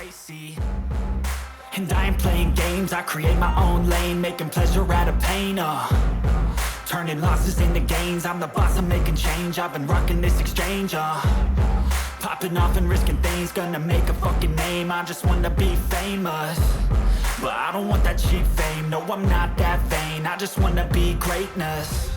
icy. And I ain't playing games, I create my own lane, making pleasure out of pain, turning losses into gains, I'm the boss, I'm making change, I've been rocking this exchange, popping off and risking things, gonna make a fucking name, I just wanna be famous, but I don't want that cheap fame, no I'm not that vain, I just wanna be greatness.